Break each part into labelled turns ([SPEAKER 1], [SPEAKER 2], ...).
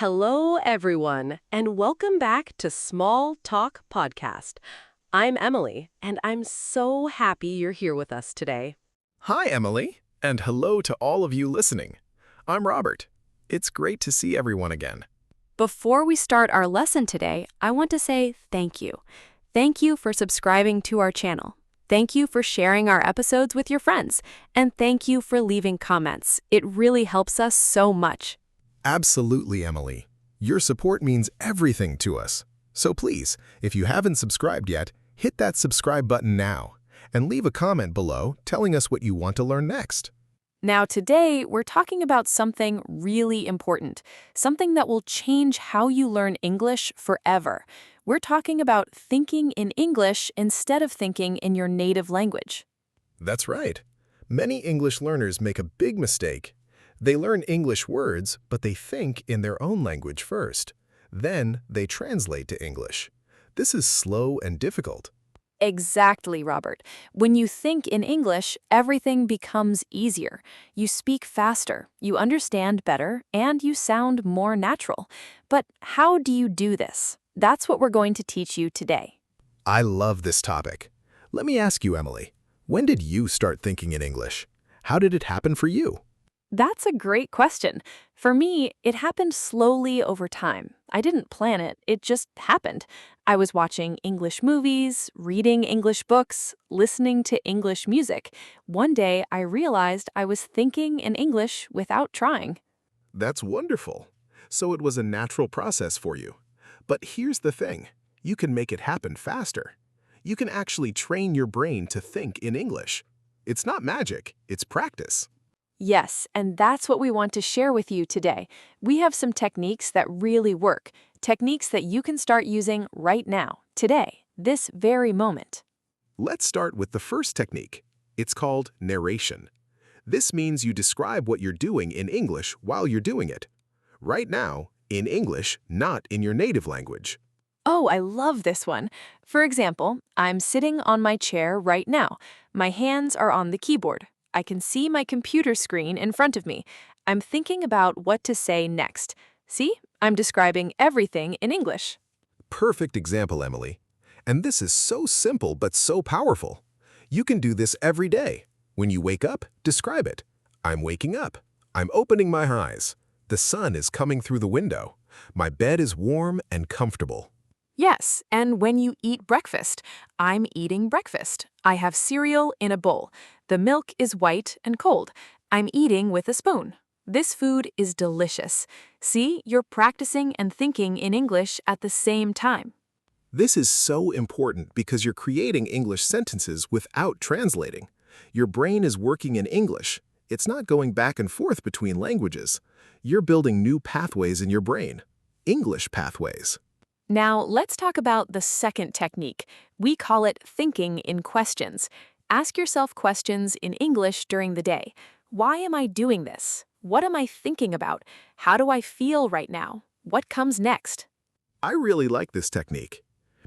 [SPEAKER 1] Hello, everyone, and welcome back to Small Talk Podcast. I'm Emily, and I'm so happy you're here with us today.
[SPEAKER 2] Hi, Emily, and hello to all of you listening. I'm Robert. It's great to see everyone again.
[SPEAKER 3] Before we start our lesson today, I want to say thank you. Thank you for subscribing to our channel. Thank you for sharing our episodes with your friends. And thank you for leaving comments. It really helps us so much.
[SPEAKER 2] Absolutely, Emily. Your support means everything to us. So please, if you haven't subscribed yet, hit that subscribe button now and leave a comment below telling us what you want to learn next.
[SPEAKER 3] Now today, we're talking about something really important, something that will change how you learn English forever. We're talking about thinking in English instead of thinking in your native language.
[SPEAKER 2] That's right. Many English learners make a big mistake. They learn English words, but they think in their own language first. Then they translate to English. This is slow and difficult.
[SPEAKER 3] Exactly, Robert. When you think in English, everything becomes easier. You speak faster, you understand better, and you sound more natural. But how do you do this? That's what we're going to teach you today.
[SPEAKER 2] I love this topic. Let me ask you, Emily, when did you start thinking in English? How did it happen for you?
[SPEAKER 3] That's a great question. For me, it happened slowly over time. I didn't plan it, it just happened. I was watching English movies, reading English books, listening to English music. One day, I realized I was thinking in English without trying.
[SPEAKER 2] That's wonderful. So it was a natural process for you. But here's the thing. You can make it happen faster. You can actually train your brain to think in English. It's not magic, it's practice.
[SPEAKER 3] Yes, and that's what we want to share with you today. We have some techniques that really work, techniques that you can start using right now, today, this very moment.
[SPEAKER 2] Let's start with the first technique. It's called narration. This means you describe what you're doing in English while you're doing it. Right now, in English, not in your native language.
[SPEAKER 3] Oh, I love this one. For example, I'm sitting on my chair right now. My hands are on the keyboard. I can see my computer screen in front of me. I'm thinking about what to say next. See, I'm describing everything in English.
[SPEAKER 2] Perfect example, Emily. And this is so simple but so powerful. You can do this every day. When you wake up, describe it. I'm waking up. I'm opening my eyes. The sun is coming through the window. My bed is warm and comfortable.
[SPEAKER 3] Yes, and when you eat breakfast, I'm eating breakfast. I have cereal in a bowl. The milk is white and cold. I'm eating with a spoon. This food is delicious. See, you're practicing and thinking in English at the same time.
[SPEAKER 2] This is so important because you're creating English sentences without translating. Your brain is working in English. It's not going back and forth between languages. You're building new pathways in your brain. English pathways.
[SPEAKER 3] Now, let's talk about the second technique. We call it thinking in questions. Ask yourself questions in English during the day. Why am I doing this? What am I thinking about? How do I feel right now? What comes next?
[SPEAKER 2] I really like this technique.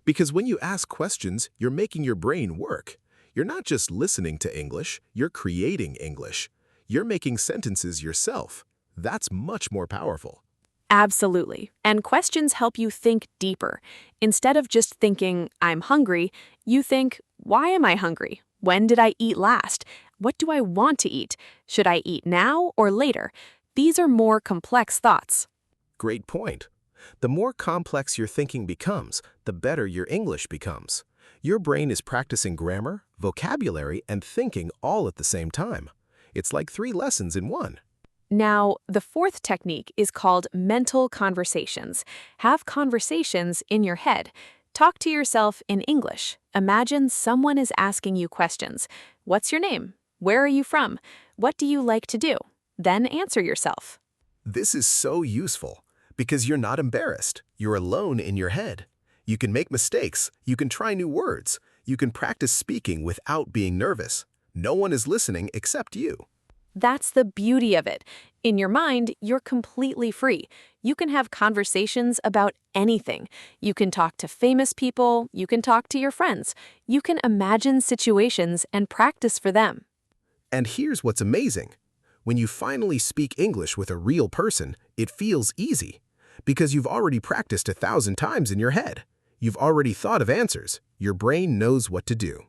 [SPEAKER 2] Because when you ask questions, you're making your brain work. You're not just listening to English, you're creating English. You're making sentences yourself. That's much more powerful.
[SPEAKER 3] Absolutely. And questions help you think deeper. Instead of just thinking, I'm hungry, you think, why am I hungry? When did I eat last? What do I want to eat? Should I eat now or later? These are more complex thoughts.
[SPEAKER 2] Great point. The more complex your thinking becomes, the better your English becomes. Your brain is practicing grammar, vocabulary, and thinking all at the same time. It's like 3 lessons in one.
[SPEAKER 3] Now, the fourth technique is called mental conversations. Have conversations in your head. Talk to yourself in English. Imagine someone is asking you questions. What's your name? Where are you from? What do you like to do? Then answer yourself.
[SPEAKER 2] This is so useful because you're not embarrassed. You're alone in your head. You can make mistakes. You can try new words. You can practice speaking without being nervous. No one is listening except you.
[SPEAKER 3] That's the beauty of it. In your mind, you're completely free. You can have conversations about anything. You can talk to famous people. You can talk to your friends. You can imagine situations and practice for them.
[SPEAKER 2] And here's what's amazing. When you finally speak English with a real person, it feels easy. Because you've already practiced 1,000 times in your head. You've already thought of answers. Your brain knows what to do.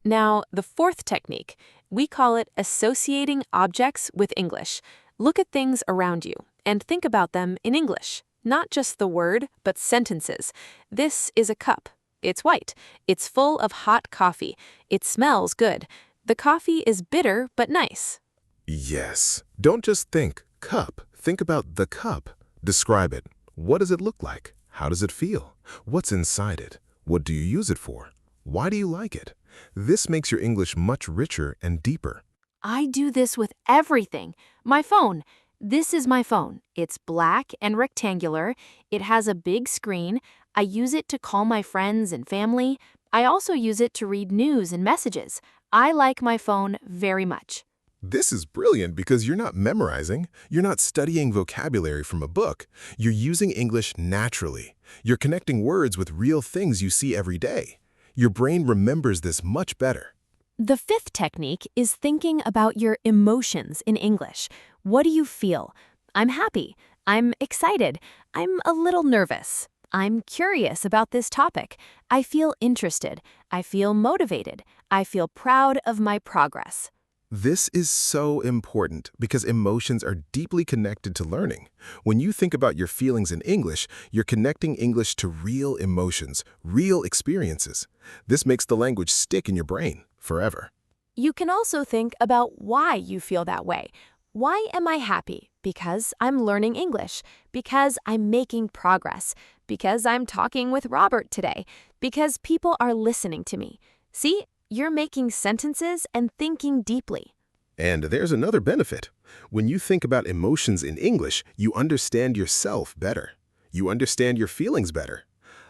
[SPEAKER 3] Now, the fourth technique, we call it associating objects with English. Look at things around you and think about them in English. Not just the word, but sentences. This is a cup. It's white. It's full of hot coffee. It smells good. The coffee is bitter but nice.
[SPEAKER 2] Yes. Don't just think cup. Think about the cup. Describe it. What does it look like? How does it feel? What's inside it? What do you use it for? Why do you like it? This makes your English much richer and deeper.
[SPEAKER 3] I do this with everything. My phone. This is my phone. It's black and rectangular. It has a big screen. I use it to call my friends and family. I also use it to read news and messages. I like my phone very much.
[SPEAKER 2] This is brilliant because you're not memorizing. You're not studying vocabulary from a book. You're using English naturally. You're connecting words with real things you see every day. Your brain remembers this much better.
[SPEAKER 3] The fifth technique is thinking about your emotions in English. What do you feel? I'm happy. I'm excited. I'm a little nervous. I'm curious about this topic. I feel interested. I feel motivated. I feel proud of my progress.
[SPEAKER 2] This is so important because emotions are deeply connected to learning. When you think about your feelings in English, you're connecting English to real emotions, real experiences. This makes the language stick in your brain forever.
[SPEAKER 3] You can also think about why you feel that way. Why am I happy? Because I'm learning English. Because I'm making progress. Because I'm talking with Robert today. Because people are listening to me. See? You're making sentences and thinking deeply.
[SPEAKER 2] And there's another benefit. When you think about emotions in English, you understand yourself better. You understand your feelings better.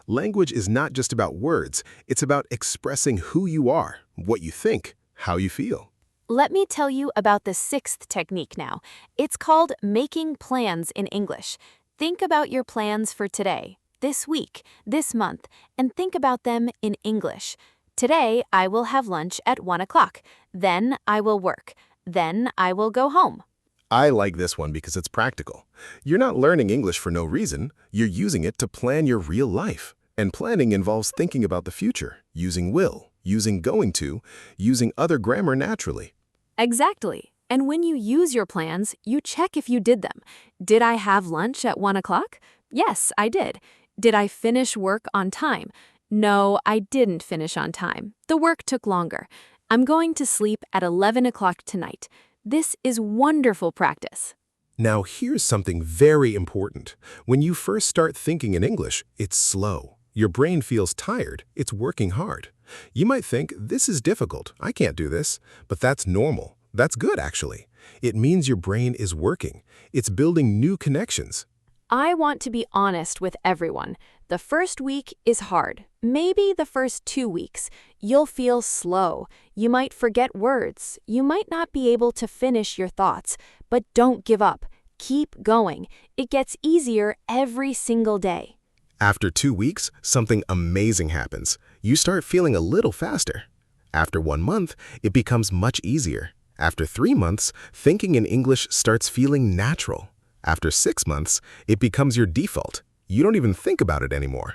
[SPEAKER 2] Language is not just about words. It's about expressing who you are, what you think, how you feel.
[SPEAKER 3] Let me tell you about the sixth technique now. It's called making plans in English. Think about your plans for today, this week, this month, and think about them in English. Today, I will have lunch at 1 o'clock. Then I will work. Then I will go home.
[SPEAKER 2] I like this one because it's practical. You're not learning English for no reason. You're using it to plan your real life. And planning involves thinking about the future, using will, using going to, using other grammar naturally.
[SPEAKER 3] Exactly. And when you use your plans, you check if you did them. Did I have lunch at 1 o'clock? Yes, I did. Did I finish work on time? No, I didn't finish on time. The work took longer. I'm going to sleep at 11 o'clock tonight. This is wonderful practice.
[SPEAKER 2] Now here's something very important. When you first start thinking in English, it's slow. Your brain feels tired. It's working hard. You might think, this is difficult. I can't do this. But that's normal. That's good, actually. It means your brain is working. It's building new connections.
[SPEAKER 3] I want to be honest with everyone. The first week is hard. Maybe the first 2 weeks. You'll feel slow. You might forget words. You might not be able to finish your thoughts. But don't give up. Keep going. It gets easier every single day.
[SPEAKER 2] After 2 weeks, something amazing happens. You start feeling a little faster. After 1 month, it becomes much easier. After 3 months, thinking in English starts feeling natural. After 6 months, it becomes your default. You don't even think about it anymore.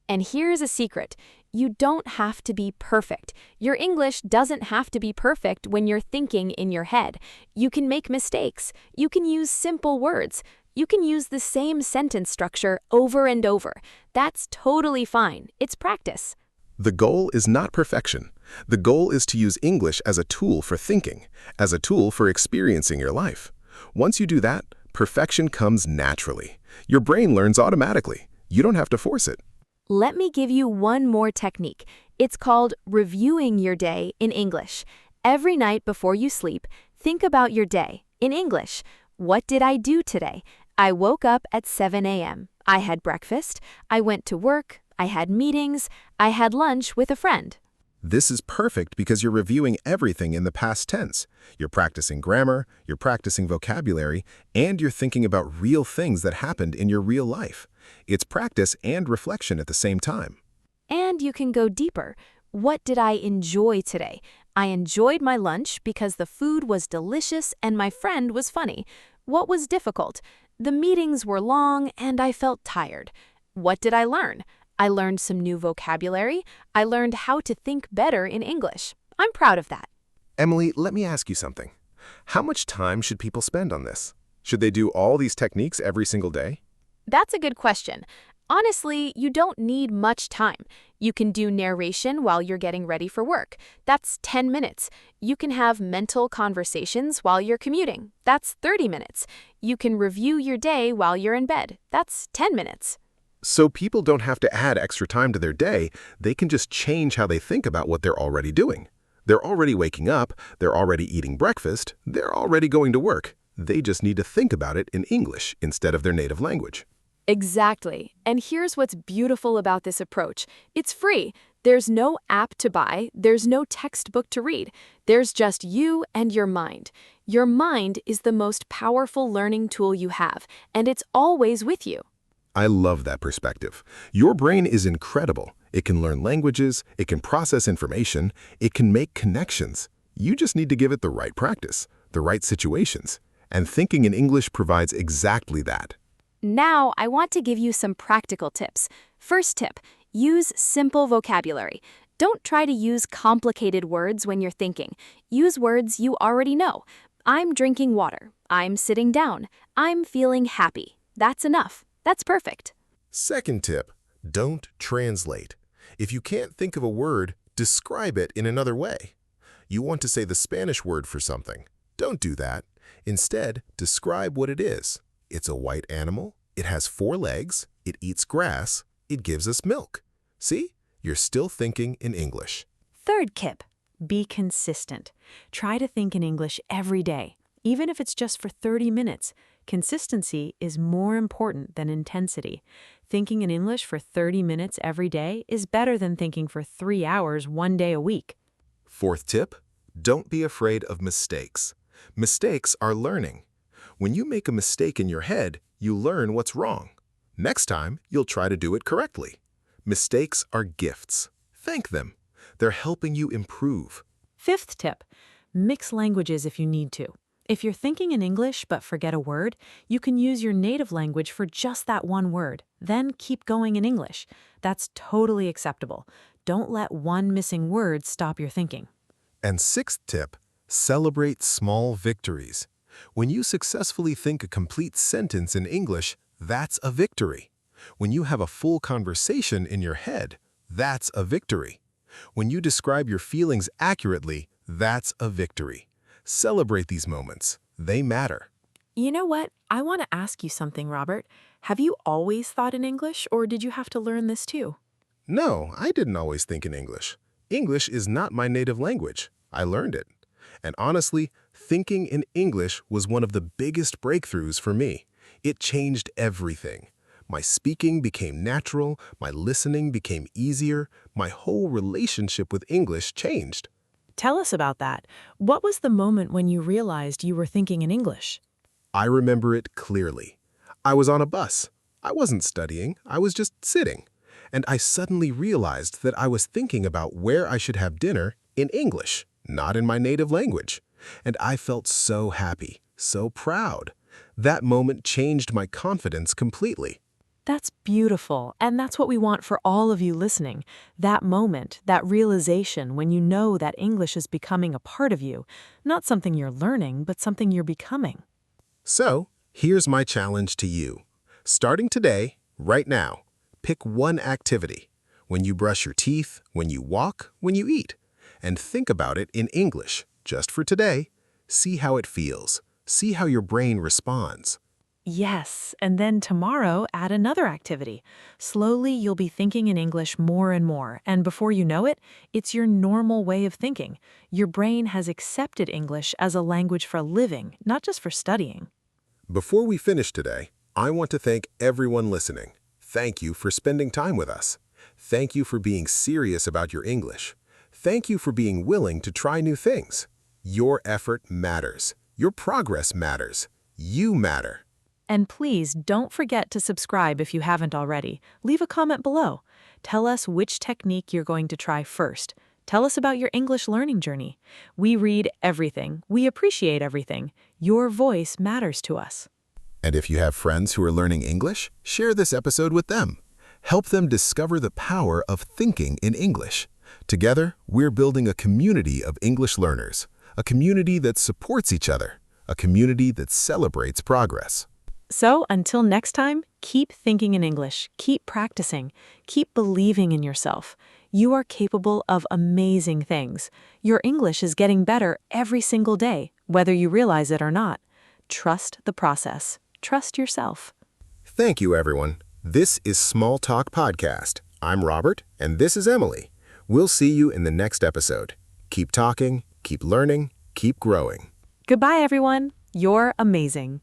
[SPEAKER 3] And here's a secret. You don't have to be perfect. Your English doesn't have to be perfect when you're thinking in your head. You can make mistakes. You can use simple words. You can use the same sentence structure over and over. That's totally fine. It's practice.
[SPEAKER 2] The goal is not perfection. The goal is to use English as a tool for thinking, as a tool for experiencing your life. Once you do that, perfection comes naturally. Your brain learns automatically. You don't have to force it.
[SPEAKER 3] Let me give you one more technique. It's called reviewing your day in English. Every night before you sleep, think about your day in English. What did I do today? I woke up at 7 a.m. I had breakfast. I went to work. I had meetings. I had lunch with a friend.
[SPEAKER 2] This is perfect because you're reviewing everything in the past tense. You're practicing grammar, you're practicing vocabulary, and you're thinking about real things that happened in your real life. It's practice and reflection at the same time.
[SPEAKER 3] And you can go deeper. What did I enjoy today? I enjoyed my lunch because the food was delicious and my friend was funny. What was difficult? The meetings were long and I felt tired. What did I learn? I learned some new vocabulary. I learned how to think better in English. I'm proud of that.
[SPEAKER 2] Emily, let me ask you something. How much time should people spend on this? Should they do all these techniques every single day?
[SPEAKER 3] That's a good question. Honestly, you don't need much time. You can do narration while you're getting ready for work. That's 10 minutes. You can have mental conversations while you're commuting. That's 30 minutes. You can review your day while you're in bed. That's 10 minutes.
[SPEAKER 2] So people don't have to add extra time to their day, they can just change how they think about what they're already doing. They're already waking up, they're already eating breakfast, they're already going to work. They just need to think about it in English instead of their native language.
[SPEAKER 3] Exactly. And here's what's beautiful about this approach. It's free. There's no app to buy. There's no textbook to read. There's just you and your mind. Your mind is the most powerful learning tool you have, and it's always with you.
[SPEAKER 2] I love that perspective. Your brain is incredible. It can learn languages, it can process information, it can make connections. You just need to give it the right practice, the right situations. And thinking in English provides exactly that.
[SPEAKER 3] Now, I want to give you some practical tips. First tip, use simple vocabulary. Don't try to use complicated words when you're thinking. Use words you already know. I'm drinking water. I'm sitting down. I'm feeling happy. That's enough. That's perfect.
[SPEAKER 2] Second tip, don't translate. If you can't think of a word, describe it in another way. You want to say the Spanish word for something. Don't do that. Instead, describe what it is. It's a white animal, it has 4 legs, it eats grass, it gives us milk. See? You're still thinking in English.
[SPEAKER 4] Third tip, be consistent. Try to think in English every day, even if it's just for 30 minutes. Consistency is more important than intensity. Thinking in English for 30 minutes every day is better than thinking for 3 hours one day a week.
[SPEAKER 2] Fourth tip, don't be afraid of mistakes. Mistakes are learning. When you make a mistake in your head, you learn what's wrong. Next time, you'll try to do it correctly. Mistakes are gifts. Thank them. They're helping you improve.
[SPEAKER 4] Fifth tip, mix languages if you need to. If you're thinking in English but forget a word, you can use your native language for just that one word, then keep going in English. That's totally acceptable. Don't let one missing word stop your thinking.
[SPEAKER 2] And sixth tip, celebrate small victories. When you successfully think a complete sentence in English, that's a victory. When you have a full conversation in your head, that's a victory. When you describe your feelings accurately, that's a victory. Celebrate these moments. They matter.
[SPEAKER 4] You know what? I want to ask you something, Robert. Have you always thought in English, or did you have to learn this too?
[SPEAKER 2] No, I didn't always think in English. English is not my native language. I learned it. And honestly, thinking in English was one of the biggest breakthroughs for me. It changed everything. My speaking became natural, my listening became easier, my whole relationship with English changed.
[SPEAKER 4] Tell us about that. What was the moment when you realized you were thinking in English?
[SPEAKER 2] I remember it clearly. I was on a bus. I wasn't studying, I was just sitting. And I suddenly realized that I was thinking about where I should have dinner in English, not in my native language. And I felt so happy, so proud. That moment changed my confidence completely.
[SPEAKER 4] That's beautiful, and that's what we want for all of you listening. That moment, that realization when you know that English is becoming a part of you, not something you're learning, but something you're becoming.
[SPEAKER 2] So, here's my challenge to you. Starting today, right now, pick one activity. When you brush your teeth, when you walk, when you eat. And think about it in English, just for today. See how it feels. See how your brain responds.
[SPEAKER 4] Yes, and then tomorrow add another activity. Slowly you'll be thinking in English more and more, and before you know it, it's your normal way of thinking. Your brain has accepted English as a language for living, not just for studying.
[SPEAKER 2] Before we finish today, I want to thank everyone listening. Thank you for spending time with us. Thank you for being serious about your English. Thank you for being willing to try new things. Your effort matters. Your progress matters. You matter.
[SPEAKER 4] And please don't forget to subscribe if you haven't already. Leave a comment below. Tell us which technique you're going to try first. Tell us about your English learning journey. We read everything. We appreciate everything. Your voice matters to us.
[SPEAKER 2] And if you have friends who are learning English, share this episode with them. Help them discover the power of thinking in English. Together, we're building a community of English learners, a community that supports each other, a community that celebrates progress.
[SPEAKER 4] So, until next time, keep thinking in English, keep practicing, keep believing in yourself. You are capable of amazing things. Your English is getting better every single day, whether you realize it or not. Trust the process. Trust yourself.
[SPEAKER 2] Thank you, everyone. This is Small Talk Podcast. I'm Robert, and this is Emily. We'll see you in the next episode. Keep talking, keep learning, keep growing.
[SPEAKER 4] Goodbye, everyone. You're amazing.